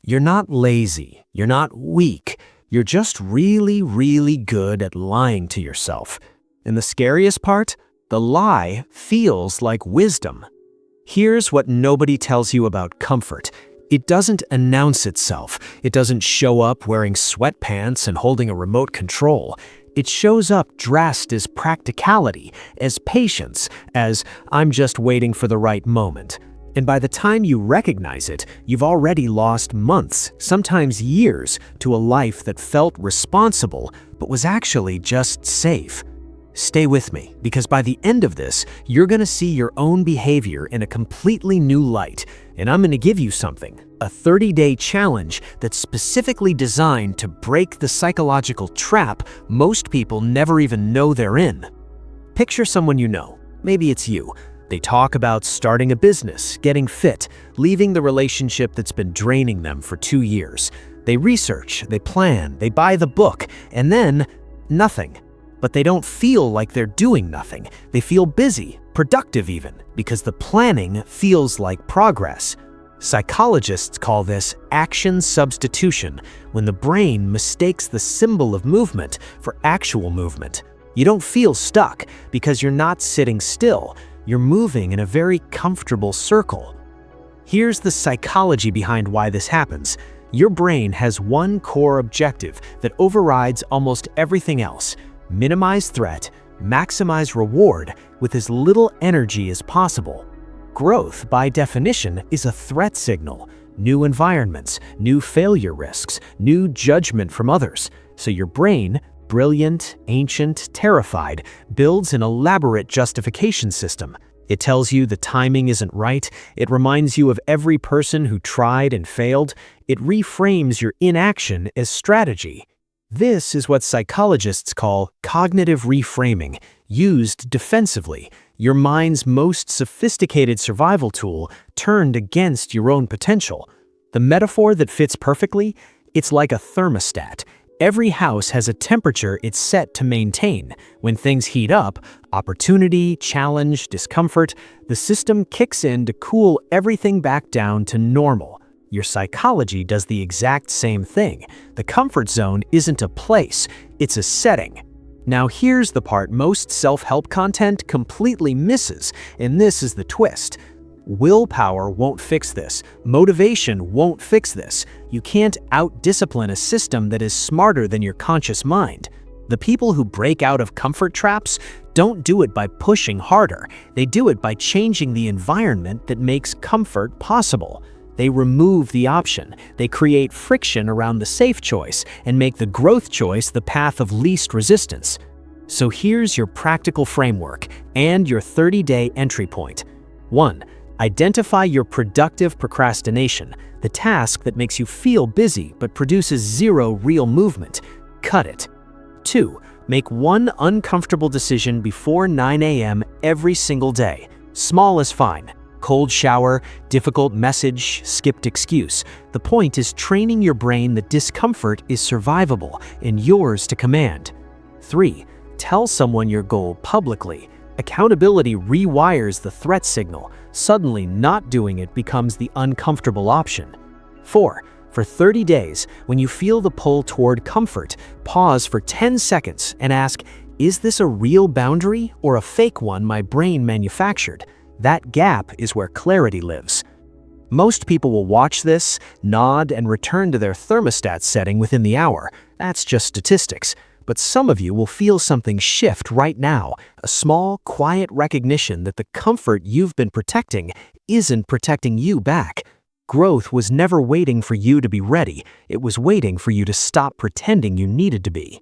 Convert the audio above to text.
You're not lazy. You're not weak. You're just really, really good at lying to yourself. And the scariest part? The lie feels like wisdom. Here's what nobody tells you about comfort. It doesn't announce itself. It doesn't show up wearing sweatpants and holding a remote control. It shows up dressed as practicality, as patience, as I'm just waiting for the right moment. And by the time you recognize it, you've already lost months, sometimes years, to a life that felt responsible, but was actually just safe. Stay with me, because by the end of this, you're going to see your own behavior in a completely new light, and I'm going to give you something, a 30-day challenge that's specifically designed to break the psychological trap most people never even know they're in. Picture someone you know. Maybe it's you. They talk about starting a business, getting fit, leaving the relationship that's been draining them for 2 years. They research, they plan, they buy the book, and then nothing. But they don't feel like they're doing nothing. They feel busy, productive even, because the planning feels like progress. Psychologists call this action substitution, when the brain mistakes the symbol of movement for actual movement. You don't feel stuck because you're not sitting still. You're moving in a very comfortable circle. Here's the psychology behind why this happens. Your brain has one core objective that overrides almost everything else. Minimize threat, maximize reward with as little energy as possible. Growth, by definition, is a threat signal. New environments, new failure risks, new judgment from others. So your brain, brilliant, ancient, terrified, builds an elaborate justification system. It tells you the timing isn't right. It reminds you of every person who tried and failed. It reframes your inaction as strategy. This is what psychologists call cognitive reframing, used defensively, your mind's most sophisticated survival tool turned against your own potential. The metaphor that fits perfectly? It's like a thermostat. Every house has a temperature it's set to maintain. When things heat up, opportunity, challenge, discomfort, the system kicks in to cool everything back down to normal. Your psychology does the exact same thing. The comfort zone isn't a place, it's a setting. Now here's the part most self-help content completely misses, and this is the twist. Willpower won't fix this. Motivation won't fix this. You can't out-discipline a system that is smarter than your conscious mind. The people who break out of comfort traps don't do it by pushing harder. They do it by changing the environment that makes comfort possible. They remove the option. They create friction around the safe choice and make the growth choice the path of least resistance. So here's your practical framework and your 30-day entry point. 1. Identify your productive procrastination, the task that makes you feel busy but produces zero real movement. Cut it. 2. Make one uncomfortable decision before 9 a.m. every single day. Small is fine. Cold shower, difficult message, skipped excuse. The point is training your brain that discomfort is survivable and yours to command. 3. Tell someone your goal publicly. Accountability rewires the threat signal. Suddenly, not doing it becomes the uncomfortable option. 4. For 30 days, when you feel the pull toward comfort, pause for 10 seconds and ask, is this a real boundary or a fake one my brain manufactured? That gap is where clarity lives. Most people will watch this, nod, and return to their thermostat setting within the hour. That's just statistics. But some of you will feel something shift right now, a small, quiet recognition that the comfort you've been protecting isn't protecting you back. Growth was never waiting for you to be ready. It was waiting for you to stop pretending you needed to be.